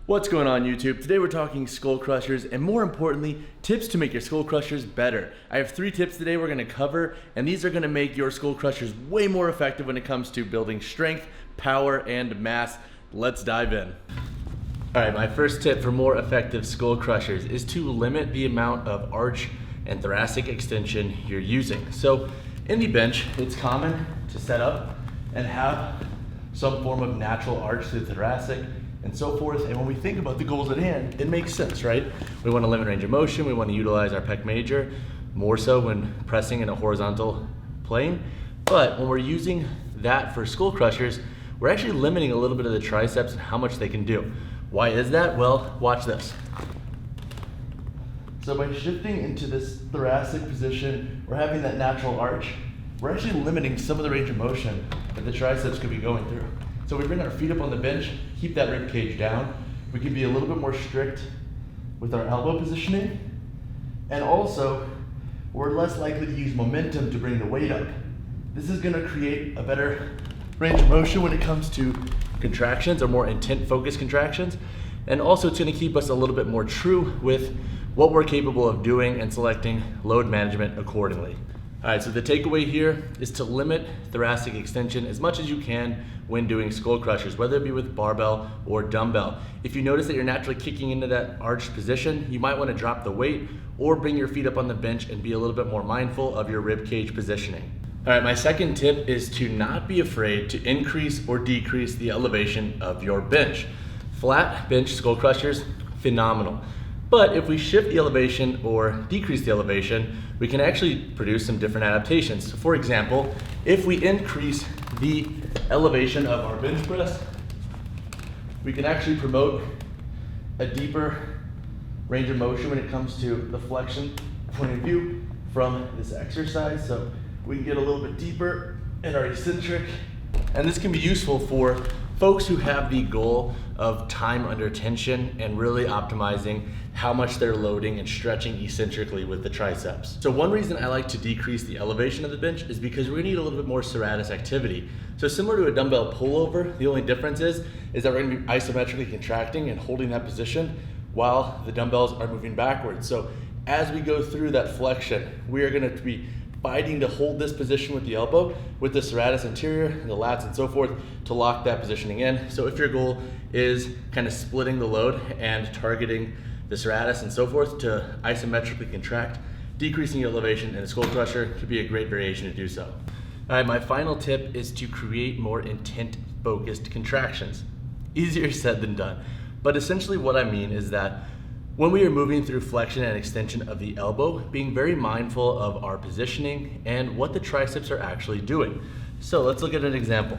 What's going on YouTube? Today we're talking skull crushers and more importantly, tips to make your skull crushers better. I have 3 tips today we're gonna cover, and these are gonna make your skull crushers way more effective when it comes to building strength, power, and mass. Let's dive in. All right, my first tip for more effective skull crushers is to limit the amount of arch and thoracic extension you're using. So in the bench, it's common to set up and have some form of natural arch to the thoracic and so forth. And when we think about the goals at hand, it makes sense, right? We want to limit range of motion. We want to utilize our pec major more so when pressing in a horizontal plane. But when we're using that for skull crushers, we're actually limiting a little bit of the triceps and how much they can do. Why is that? Well, watch this. So by shifting into this thoracic position, we're having that natural arch, we're actually limiting some of the range of motion that the triceps could be going through. So we bring our feet up on the bench, keep that rib cage down. We can be a little bit more strict with our elbow positioning. And also, we're less likely to use momentum to bring the weight up. This is gonna create a better range of motion when it comes to contractions or more intent focused contractions. And also it's gonna keep us a little bit more true with what we're capable of doing and selecting load management accordingly. All right, so the takeaway here is to limit thoracic extension as much as you can when doing skull crushers, whether it be with barbell or dumbbell. If you notice that you're naturally kicking into that arched position, you might want to drop the weight or bring your feet up on the bench and be a little bit more mindful of your rib cage positioning. All right, my second tip is to not be afraid to increase or decrease the elevation of your bench. Flat bench skull crushers, phenomenal. But if we shift the elevation or decrease the elevation, we can actually produce some different adaptations. So for example, if we increase the elevation of our bench press, we can actually promote a deeper range of motion when it comes to the flexion point of view from this exercise. So we can get a little bit deeper in our eccentric. And this can be useful for folks who have the goal of time under tension and really optimizing how much they're loading and stretching eccentrically with the triceps. So one reason I like to decrease the elevation of the bench is because we're gonna need a little bit more serratus activity. So similar to a dumbbell pullover, the only difference is that we're gonna be isometrically contracting and holding that position while the dumbbells are moving backwards. So as we go through that flexion, we are gonna be fighting to hold this position with the elbow, with the serratus anterior, the lats and so forth, to lock that positioning in. So if your goal is kind of splitting the load and targeting the serratus and so forth to isometrically contract, decreasing the elevation in a skull crusher could be a great variation to do so. All right, my final tip is to create more intent-focused contractions. Easier said than done. But essentially what I mean is that when we are moving through flexion and extension of the elbow, being very mindful of our positioning and what the triceps are actually doing. So let's look at an example.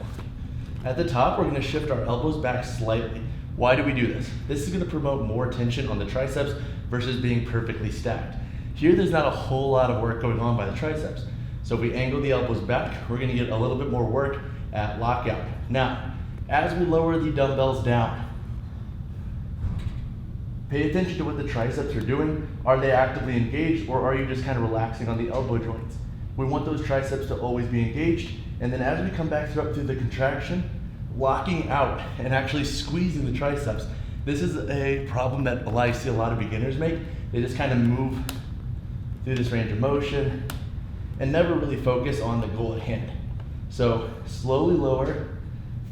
At the top, we're gonna shift our elbows back slightly. Why do we do this? This is gonna promote more tension on the triceps versus being perfectly stacked. Here, there's not a whole lot of work going on by the triceps. So if we angle the elbows back, we're gonna get a little bit more work at lockout. Now, as we lower the dumbbells down, pay attention to what the triceps are doing. Are they actively engaged, or are you just kind of relaxing on the elbow joints? We want those triceps to always be engaged. And then as we come back up through the contraction, locking out and actually squeezing the triceps. This is a problem that I see a lot of beginners make. They just kind of move through this range of motion and never really focus on the goal at hand. So slowly lower,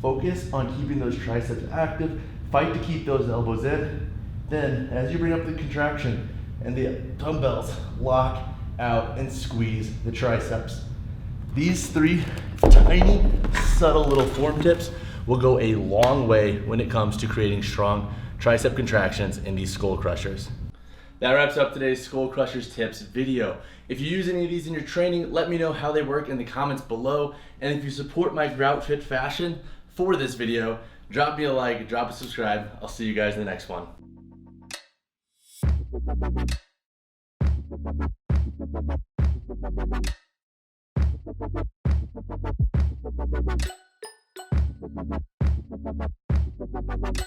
focus on keeping those triceps active, fight to keep those elbows in. Then, as you bring up the contraction and the dumbbells, lock out and squeeze the triceps. These 3 tiny, subtle little form tips will go a long way when it comes to creating strong tricep contractions in these skull crushers. That wraps up today's skull crushers tips video. If you use any of these in your training, let me know how they work in the comments below. And if you support my Grout Fit fashion for this video, drop me a like, drop a subscribe. I'll see you guys in the next one. Thank you.